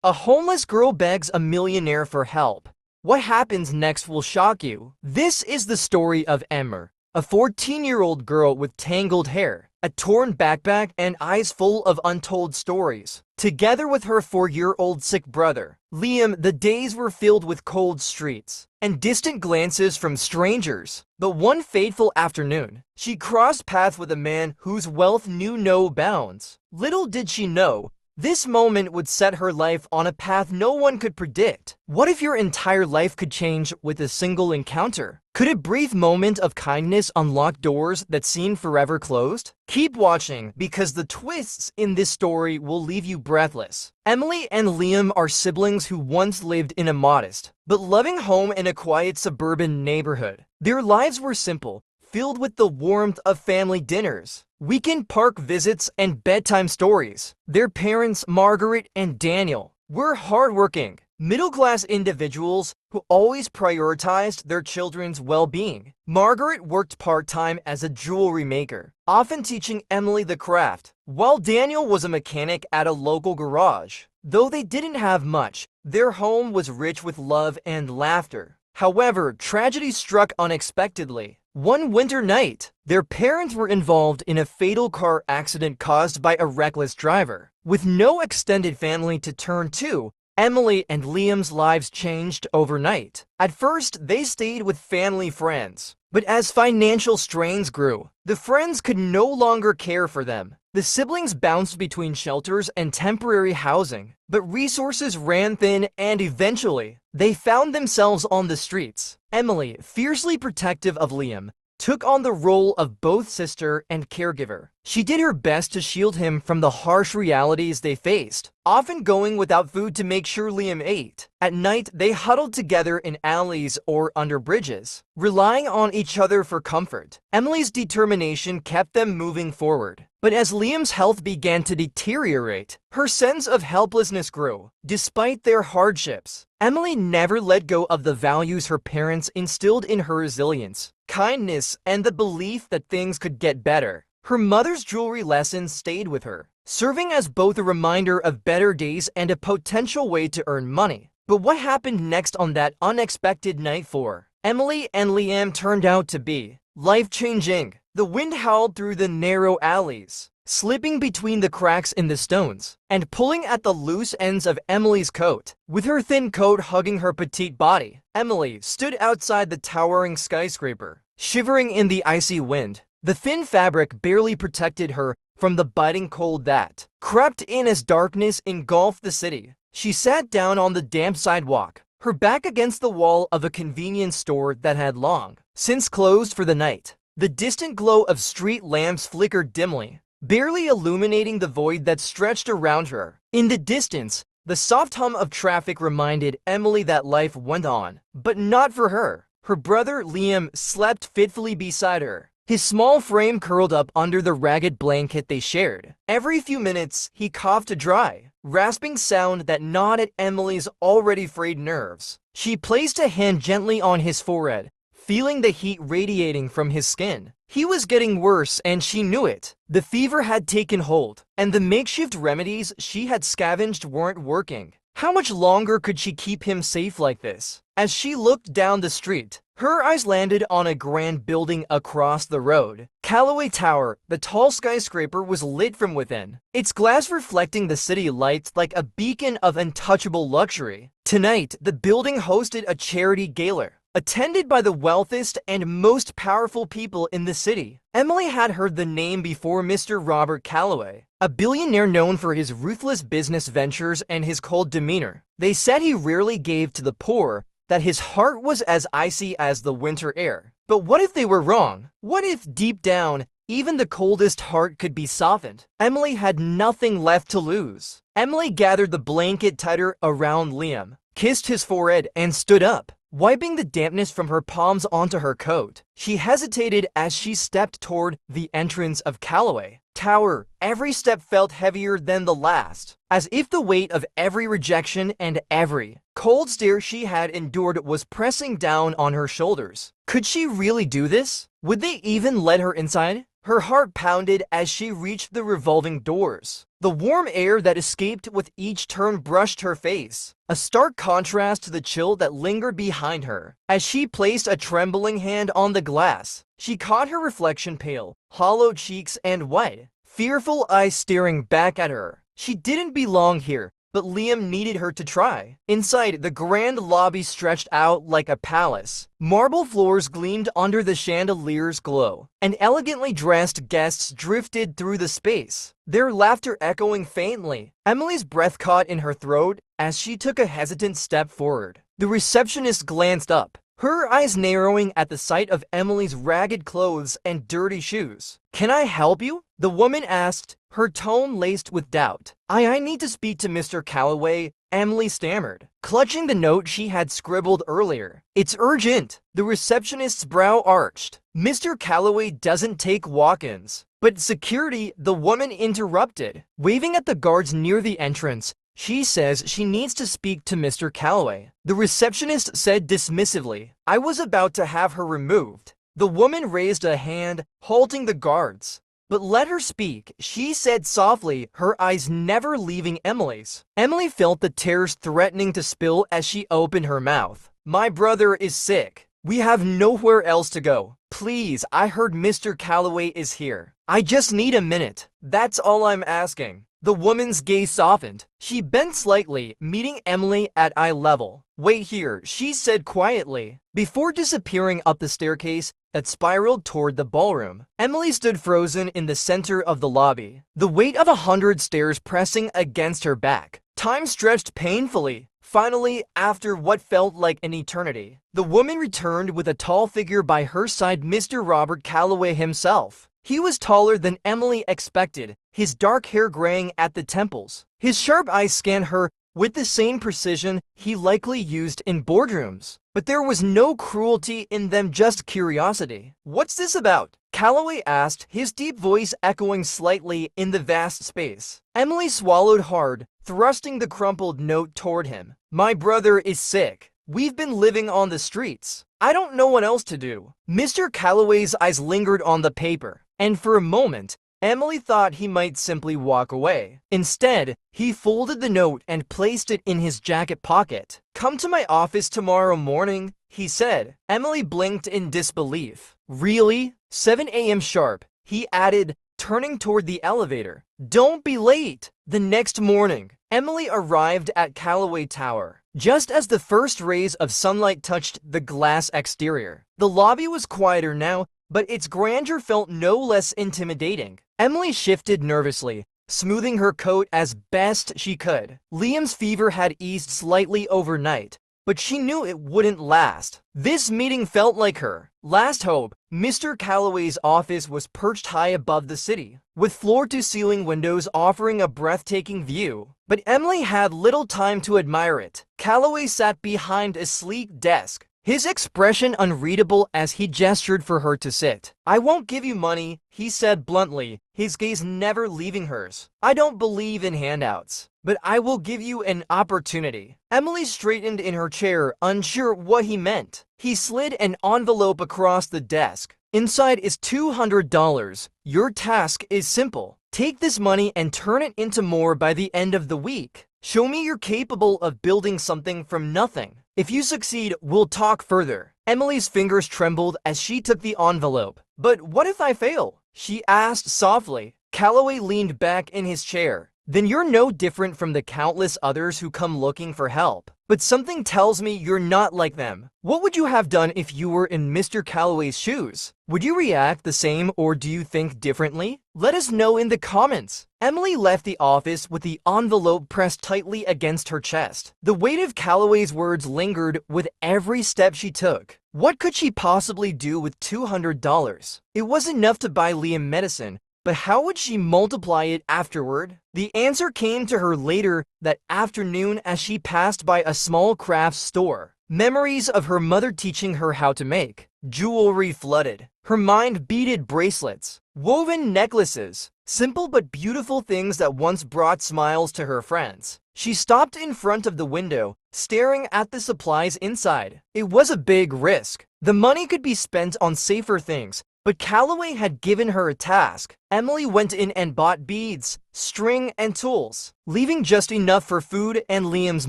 A homeless girl begs a millionaire for help. What happens next will shock you. This is the story of Emmer, a 14-year-old girl with tangled hair, a torn backpack, and eyes full of untold stories. Together with her 4-year-old sick brother, Liam, the days were filled with cold streets and distant glances from strangers. But one fateful afternoon, she crossed paths with a man whose wealth knew no bounds. Little did she know, this moment would set her life on a path no one could predict. What if your entire life could change with a single encounter? Could a brief moment of kindness unlock doors that seemed forever closed? Keep watching, because the twists in this story will leave you breathless. Emily and Liam are siblings who once lived in a modest but loving home in a quiet suburban neighborhood. Their lives were simple, filled with the warmth of family dinners, weekend park visits, and bedtime stories. Their parents, Margaret and Daniel, were hardworking, middle-class individuals who always prioritized their children's well-being. Margaret worked part-time as a jewelry maker, often teaching Emily the craft, while Daniel was a mechanic at a local garage. Though they didn't have much, their home was rich with love and laughter. However, tragedy struck unexpectedly. One winter night, their parents were involved in a fatal car accident caused by a reckless driver. With no extended family to turn to, Emily and Liam's lives changed overnight. At first, they stayed with family friends, but as financial strains grew, the friends could no longer care for them. The siblings bounced between shelters and temporary housing, but resources ran thin, and eventually, they found themselves on the streets. Emily, fiercely protective of Liam, took on the role of both sister and caregiver. She did her best to shield him from the harsh realities they faced, often going without food to make sure Liam ate. At night, they huddled together in alleys or under bridges, relying on each other for comfort. Emily's determination kept them moving forward. But as Liam's health began to deteriorate, her sense of helplessness grew. Despite their hardships, Emily never let go of the values her parents instilled in her: resilience, kindness, and the belief that things could get better. Her mother's jewelry lessons stayed with her, serving as both a reminder of better days and a potential way to earn money. But what happened next on that unexpected night for Emily and Liam turned out to be life-changing. The wind howled through the narrow alleys, slipping between the cracks in the stones, and pulling at the loose ends of Emily's coat. With her thin coat hugging her petite body, Emily stood outside the towering skyscraper, shivering in the icy wind. The thin fabric barely protected her from the biting cold that crept in as darkness engulfed the city. She sat down on the damp sidewalk, her back against the wall of a convenience store that had long since closed for the night. The distant glow of street lamps flickered dimly, barely illuminating the void that stretched around her. In the distance, the soft hum of traffic reminded Emily that life went on, but not for her. Her brother Liam slept fitfully beside her, his small frame curled up under the ragged blanket they shared. Every few minutes, he coughed a dry, rasping sound that gnawed at Emily's already frayed nerves. She placed a hand gently on his forehead, feeling the heat radiating from his skin. He was getting worse, and she knew it. The fever had taken hold, and the makeshift remedies she had scavenged weren't working. How much longer could she keep him safe like this? As she looked down the street, her eyes landed on a grand building across the road. Callaway Tower, the tall skyscraper, was lit from within, its glass reflecting the city lights like a beacon of untouchable luxury. Tonight, the building hosted a charity gala, attended by the wealthiest and most powerful people in the city. Emily had heard the name before: Mr. Robert Calloway, a billionaire known for his ruthless business ventures and his cold demeanor. They said he rarely gave to the poor, that his heart was as icy as the winter air. But what if they were wrong? What if deep down, even the coldest heart could be softened? Emily had nothing left to lose. Emily gathered the blanket tighter around Liam, kissed his forehead, and stood up, wiping the dampness from her palms onto her coat. She hesitated as she stepped toward the entrance of Callaway Tower. Every step felt heavier than the last, as if the weight of every rejection and every cold stare she had endured was pressing down on her shoulders. Could she really do this? Would they even let her inside? Her heart pounded as she reached the revolving doors. The warm air that escaped with each turn brushed her face, a stark contrast to the chill that lingered behind her. As she placed a trembling hand on the glass, she caught her reflection, pale, hollow cheeks and wide, fearful eyes staring back at her. She didn't belong here, but Liam needed her to try. Inside, the grand lobby stretched out like a palace. Marble floors gleamed under the chandelier's glow, and elegantly dressed guests drifted through the space, their laughter echoing faintly. Emily's breath caught in her throat as she took a hesitant step forward. The receptionist glanced up, her eyes narrowing at the sight of Emily's ragged clothes and dirty shoes. "Can I help you?" the woman asked, her tone laced with doubt. I need to speak to Mr. Calloway," Emily stammered, clutching the note she had scribbled earlier. "It's urgent." The receptionist's brow arched. "Mr. Calloway doesn't take walk-ins." "But security," the woman interrupted, waving at the guards near the entrance. "She says she needs to speak to Mr. Calloway." The receptionist said dismissively, "I was about to have her removed." The woman raised a hand, halting the guards. "But let her speak," she said softly, her eyes never leaving Emily's. Emily felt the tears threatening to spill as she opened her mouth. "My brother is sick. We have nowhere else to go. Please, I heard Mr. Calloway is here. I just need a minute. That's all I'm asking." The woman's gaze softened. She bent slightly, meeting Emily at eye level. "Wait here," she said quietly, before disappearing up the staircase that spiraled toward the ballroom. Emily stood frozen in the center of the lobby, the weight of 100 stairs pressing against her back. Time stretched painfully. Finally, after what felt like an eternity, the woman returned with a tall figure by her side, Mr. Robert Calloway himself. He was taller than Emily expected, his dark hair graying at the temples. His sharp eyes scanned her with the same precision he likely used in boardrooms. But there was no cruelty in them, just curiosity. "What's this about?" Calloway asked, his deep voice echoing slightly in the vast space. Emily swallowed hard, thrusting the crumpled note toward him. "My brother is sick. We've been living on the streets. I don't know what else to do." Mr. Calloway's eyes lingered on the paper, and for a moment, Emily thought he might simply walk away. Instead, he folded the note and placed it in his jacket pocket. "Come to my office tomorrow morning," he said. Emily blinked in disbelief. "Really? 7 a.m. sharp," he added, turning toward the elevator. "Don't be late." The next morning, Emily arrived at Calloway Tower just as the first rays of sunlight touched the glass exterior. The lobby was quieter now, but its grandeur felt no less intimidating. Emily shifted nervously, smoothing her coat as best she could. Liam's fever had eased slightly overnight, but she knew it wouldn't last. This meeting felt like her last hope. Mr. Calloway's office was perched high above the city, with floor-to-ceiling windows offering a breathtaking view. But Emily had little time to admire it. Calloway sat behind a sleek desk, his expression unreadable as he gestured for her to sit. "I won't give you money," he said bluntly, his gaze never leaving hers. "I don't believe in handouts, but I will give you an opportunity." Emily straightened in her chair, unsure what he meant. He slid an envelope across the desk. "Inside is $200. Your task is simple. Take this money and turn it into more by the end of the week. Show me you're capable of building something from nothing. If you succeed, we'll talk further." Emily's fingers trembled as she took the envelope. "But what if I fail?" she asked softly. Calloway leaned back in his chair. "Then you're no different from the countless others who come looking for help. But something tells me you're not like them. What would you have done if you were in Mr. Calloway's shoes? Would you react the same, or do you think differently? Let us know in the comments." Emily left the office with the envelope pressed tightly against her chest. The weight of Calloway's words lingered with every step she took. What could she possibly do with $200? It was enough to buy Liam medicine, but how would she multiply it afterward? The answer came to her later that afternoon as she passed by a small crafts store. Memories of her mother teaching her how to make jewelry flooded. Her mind beaded bracelets, woven necklaces, simple but beautiful things that once brought smiles to her friends. She stopped in front of the window, staring at the supplies inside. It was a big risk. The money could be spent on safer things, But Calloway had given her a task. Emily went in and bought beads, string, and tools, leaving just enough for food and Liam's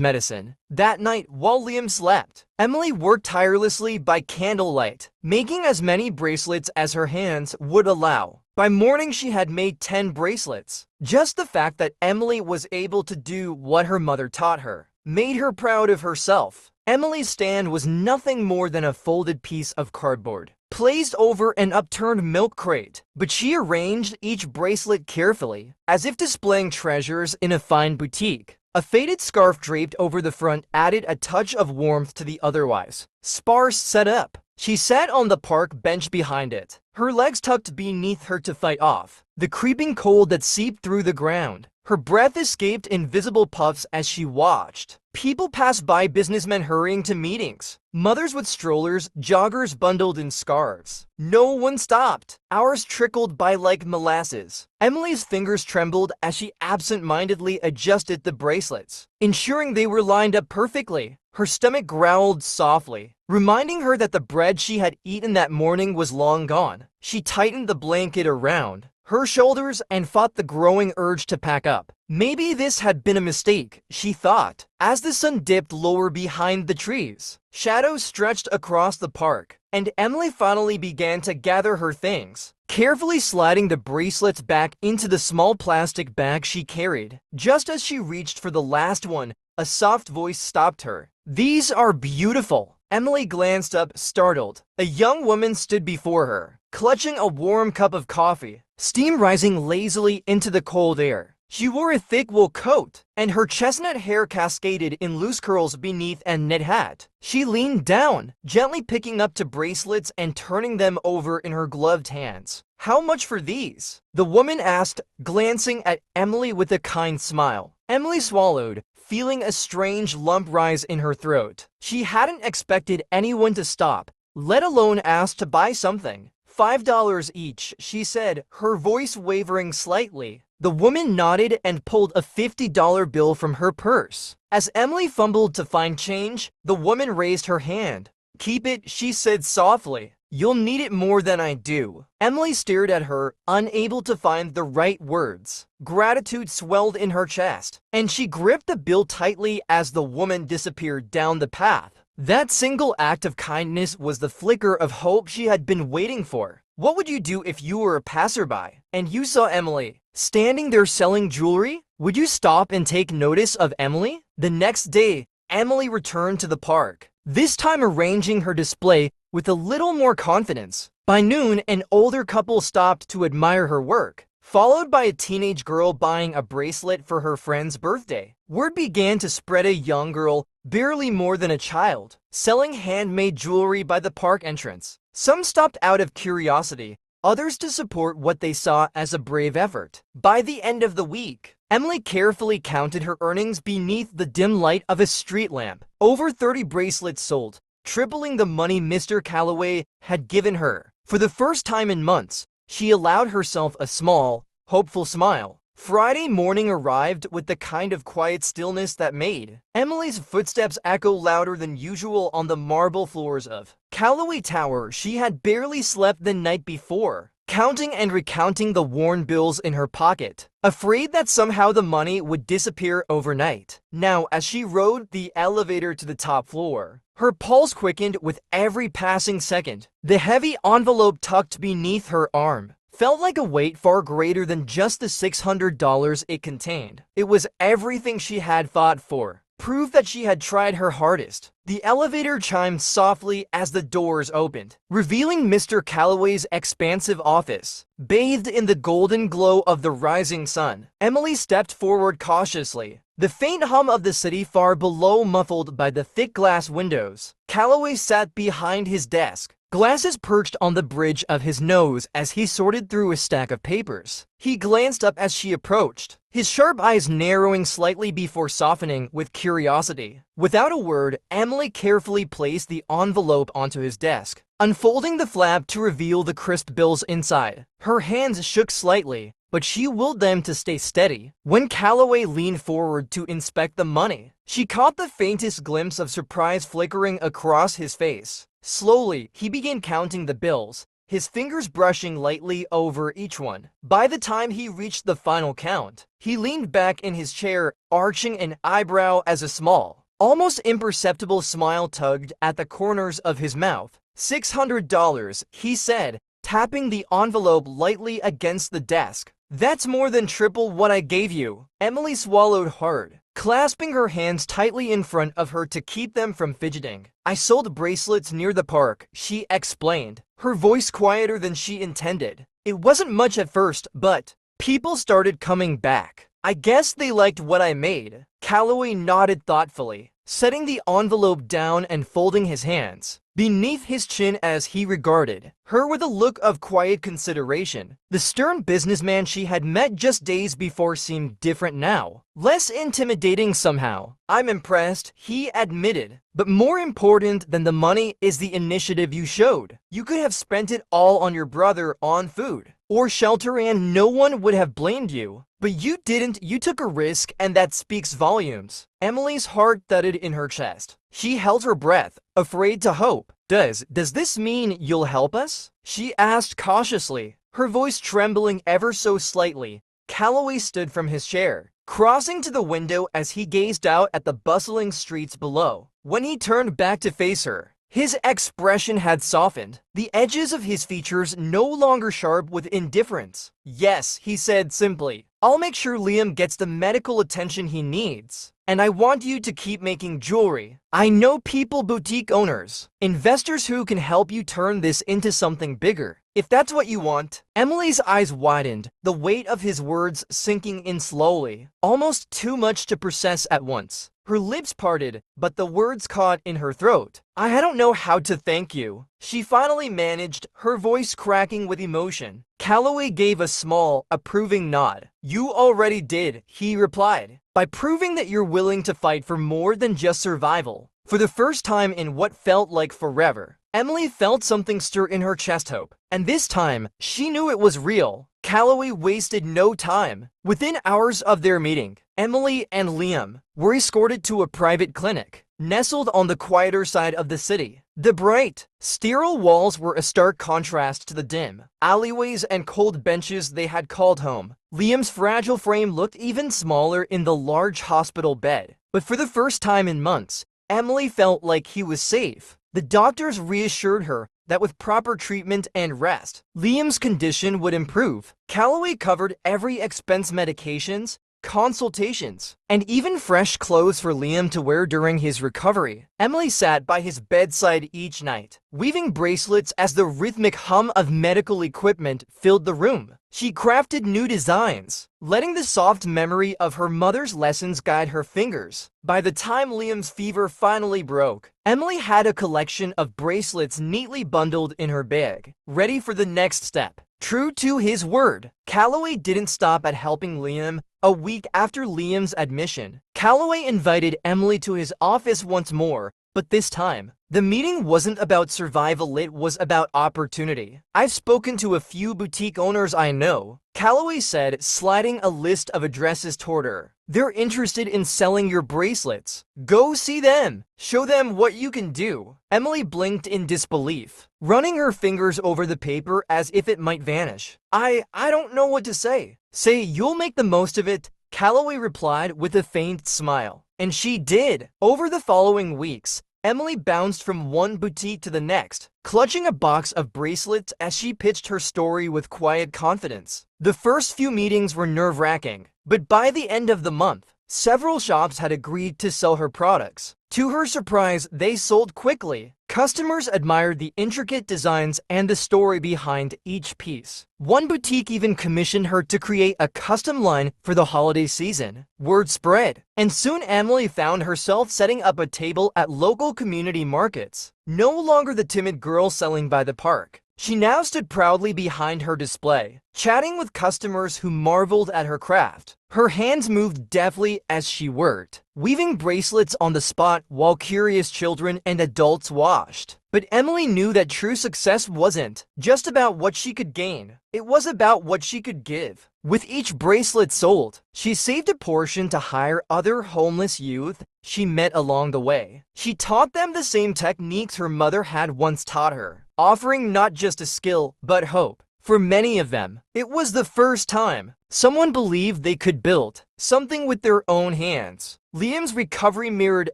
medicine. That night, while Liam slept, Emily worked tirelessly by candlelight, making as many bracelets as her hands would allow. By morning, she had made 10 bracelets. Just the fact that Emily was able to do what her mother taught her made her proud of herself. Emily's stand was nothing more than a folded piece of cardboard placed over an upturned milk crate, but she arranged each bracelet carefully, as if displaying treasures in a fine boutique. A faded scarf draped over the front added a touch of warmth to the otherwise sparse setup. She sat on the park bench behind it, her legs tucked beneath her to fight off the creeping cold that seeped through the ground. Her breath escaped in visible puffs as she watched. People passed by, businessmen hurrying to meetings, mothers with strollers, joggers bundled in scarves. No one stopped. Hours trickled by like molasses. Emily's fingers trembled as she absent-mindedly adjusted the bracelets, ensuring they were lined up perfectly. Her stomach growled softly, reminding her that the bread she had eaten that morning was long gone. She tightened the blanket around her shoulders and fought the growing urge to pack up. Maybe this had been a mistake, she thought. As the sun dipped lower behind the trees, shadows stretched across the park, and Emily finally began to gather her things, carefully sliding the bracelets back into the small plastic bag she carried. Just as she reached for the last one, a soft voice stopped her. "These are beautiful." Emily glanced up, startled. A young woman stood before her, clutching a warm cup of coffee, steam rising lazily into the cold air. She wore a thick wool coat, and her chestnut hair cascaded in loose curls beneath a knit hat. She leaned down, gently picking up two bracelets and turning them over in her gloved hands. "How much for these?" the woman asked, glancing at Emily with a kind smile. Emily swallowed, feeling a strange lump rise in her throat. She hadn't expected anyone to stop, let alone ask to buy something. $5 each, she said, her voice wavering slightly. The woman nodded and pulled a $50 bill from her purse. As Emily fumbled to find change, the woman raised her hand. "Keep it," she said softly. "You'll need it more than I do." Emily stared at her, unable to find the right words. Gratitude swelled in her chest, and she gripped the bill tightly as the woman disappeared down the path. That single act of kindness was the flicker of hope she had been waiting for. What would you do if you were a passerby and you saw Emily standing there selling jewelry? Would you stop and take notice of Emily? The next day, Emily returned to the park, this time arranging her display with a little more confidence. By noon, an older couple stopped to admire her work, followed by a teenage girl buying a bracelet for her friend's birthday. Word began to spread, a young girl, barely more than a child, selling handmade jewelry by the park entrance. Some stopped out of curiosity, others to support what they saw as a brave effort. By the end of the week, Emily carefully counted her earnings beneath the dim light of a street lamp. Over 30 bracelets sold, tripling the money Mr. Calloway had given her. For the first time in months, she allowed herself a small, hopeful smile. Friday morning arrived with the kind of quiet stillness that made Emily's footsteps echo louder than usual on the marble floors of Calloway Tower. She had barely slept the night before, counting and recounting the worn bills in her pocket, afraid that somehow the money would disappear overnight. Now, as she rode the elevator to the top floor, her pulse quickened with every passing second. The heavy envelope tucked beneath her arm felt like a weight far greater than just the $600 it contained. It was everything she had fought for, proof that she had tried her hardest. The elevator chimed softly as the doors opened, revealing Mr. Calloway's expansive office, bathed in the golden glow of the rising sun. Emily stepped forward cautiously, the faint hum of the city far below muffled by the thick glass windows. Calloway sat behind his desk, glasses perched on the bridge of his nose as he sorted through a stack of papers. He glanced up as she approached, his sharp eyes narrowing slightly before softening with curiosity. Without a word, Emily carefully placed the envelope onto his desk, unfolding the flap to reveal the crisp bills inside. Her hands shook slightly, but she willed them to stay steady. When Calloway leaned forward to inspect the money, she caught the faintest glimpse of surprise flickering across his face. Slowly, he began counting the bills, his fingers brushing lightly over each one. By the time he reached the final count, he leaned back in his chair, arching an eyebrow as a small, almost imperceptible smile tugged at the corners of his mouth. $600, he said, tapping the envelope lightly against the desk. That's more than triple what I gave you. Emily swallowed hard, clasping her hands tightly in front of her to keep them from fidgeting. I sold bracelets near the park, she explained, her voice quieter than she intended. It wasn't much at first, but people started coming back. I guess they liked what I made. Calloway nodded thoughtfully, setting the envelope down and folding his hands beneath his chin as he regarded her with a look of quiet consideration. The stern businessman she had met just days before seemed different now, less intimidating somehow. I'm impressed, he admitted, but more important than the money is the initiative you showed. You could have spent it all on your brother, on food or shelter, and no one would have blamed you. But you didn't. You took a risk, and that speaks volumes. Emily's heart thudded in her chest. She held her breath, afraid to hope. Does this mean you'll help us? She asked cautiously, her voice trembling ever so slightly. Calloway stood from his chair, crossing to the window as he gazed out at the bustling streets below. When he turned back to face her, his expression had softened, the edges of his features no longer sharp with indifference. Yes, he said simply, I'll make sure Liam gets the medical attention he needs. And I want you to keep making jewelry. I know people, boutique owners, investors who can help you turn this into something bigger. If that's what you want. Emily's eyes widened, the weight of his words sinking in slowly, almost too much to process at once. Her lips parted, but the words caught in her throat. I don't know how to thank you, she finally managed, her voice cracking with emotion. Calloway gave a small, approving nod. You already did, he replied, by proving that you're willing to fight for more than just survival. For the first time in what felt like forever, Emily felt something stir in her chest, hope. And this time, she knew it was real. Calloway wasted no time. Within hours of their meeting, Emily and Liam were escorted to a private clinic, nestled on the quieter side of the city. The bright, sterile walls were a stark contrast to the dim alleyways and cold benches they had called home. Liam's fragile frame looked even smaller in the large hospital bed. But for the first time in months, Emily felt like he was safe. The doctors reassured her that with proper treatment and rest, Liam's condition would improve. Calloway covered every expense, medications, consultations, and even fresh clothes for Liam to wear during his recovery. Emily sat by his bedside each night, weaving bracelets as the rhythmic hum of medical equipment filled the room. She crafted new designs, letting the soft memory of her mother's lessons guide her fingers. By the time Liam's fever finally broke, Emily had a collection of bracelets neatly bundled in her bag, ready for the next step. True to his word, Calloway didn't stop at helping Liam. A week after Liam's admission, Calloway invited Emily to his office once more, but this time, the meeting wasn't about survival, it was about opportunity. I've spoken to a few boutique owners I know, Calloway said, sliding a list of addresses toward her. They're interested in selling your bracelets. Go see them. Show them what you can do. Emily blinked in disbelief, running her fingers over the paper as if it might vanish. I don't know what to say. Say you'll make the most of it, Calloway replied with a faint smile. And she did. Over the following weeks, Emily bounced from one boutique to the next, clutching a box of bracelets as she pitched her story with quiet confidence. The first few meetings were nerve-wracking, but by the end of the month, several shops had agreed to sell her products. To her surprise, they sold quickly. Customers admired the intricate designs and the story behind each piece. One boutique even commissioned her to create a custom line for the holiday season. Word spread, and soon Emily found herself setting up a table at local community markets. No longer the timid girl selling by the park, she now stood proudly behind her display, chatting with customers who marveled at her craft. Her hands moved deftly as she worked, weaving bracelets on the spot while curious children and adults watched. But Emily knew that true success wasn't just about what she could gain, it was about what she could give. With each bracelet sold, she saved a portion to hire other homeless youth she met along the way. She taught them the same techniques her mother had once taught her, offering not just a skill, but hope. For many of them, it was the first time someone believed they could build something with their own hands. Liam's recovery mirrored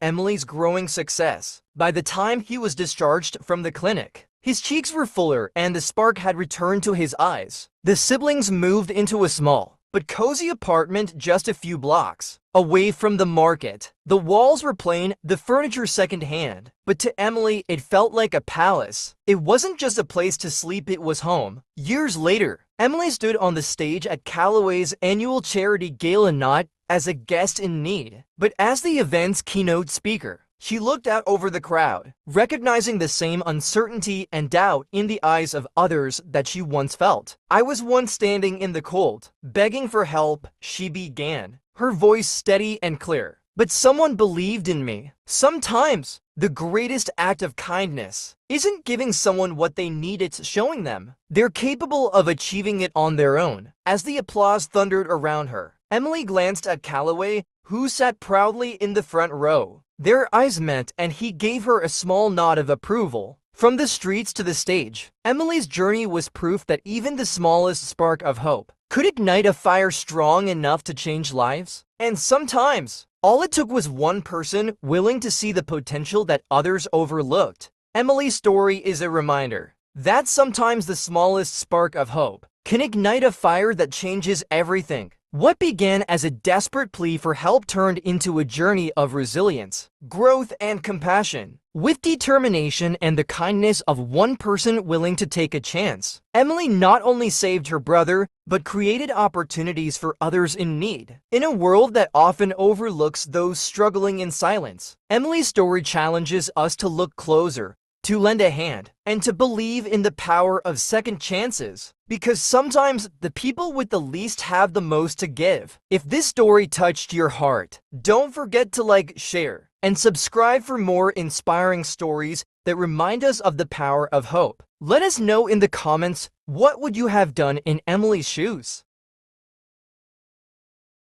Emily's growing success. By the time he was discharged from the clinic, his cheeks were fuller and the spark had returned to his eyes. The siblings moved into a small but cozy apartment just a few blocks away from the market. The walls were plain, the furniture secondhand, but to Emily, it felt like a palace. It wasn't just a place to sleep, it was home. Years later, Emily stood on the stage at Callaway's annual charity gala not as a guest in need, but as the event's keynote speaker. She looked out over the crowd, recognizing the same uncertainty and doubt in the eyes of others that she once felt. "I was once standing in the cold, begging for help," she began, her voice steady and clear. "But someone believed in me." Sometimes, the greatest act of kindness isn't giving someone what they need, it's showing them they're capable of achieving it on their own. As the applause thundered around her, Emily glanced at Callaway, who sat proudly in the front row. Their eyes met and he gave her a small nod of approval. From the streets to the stage, Emily's journey was proof that even the smallest spark of hope could ignite a fire strong enough to change lives. And sometimes, all it took was one person willing to see the potential that others overlooked. Emily's story is a reminder that sometimes the smallest spark of hope can ignite a fire that changes everything. What began as a desperate plea for help turned into a journey of resilience, growth, and compassion. With determination and the kindness of one person willing to take a chance, Emily not only saved her brother, but created opportunities for others in need. In a world that often overlooks those struggling in silence, Emily's story challenges us to look closer, to lend a hand, and to believe in the power of second chances. Because sometimes the people with the least have the most to give. If this story touched your heart, don't forget to like, share, and subscribe for more inspiring stories that remind us of the power of hope. Let us know in the comments, what would you have done in Emily's shoes?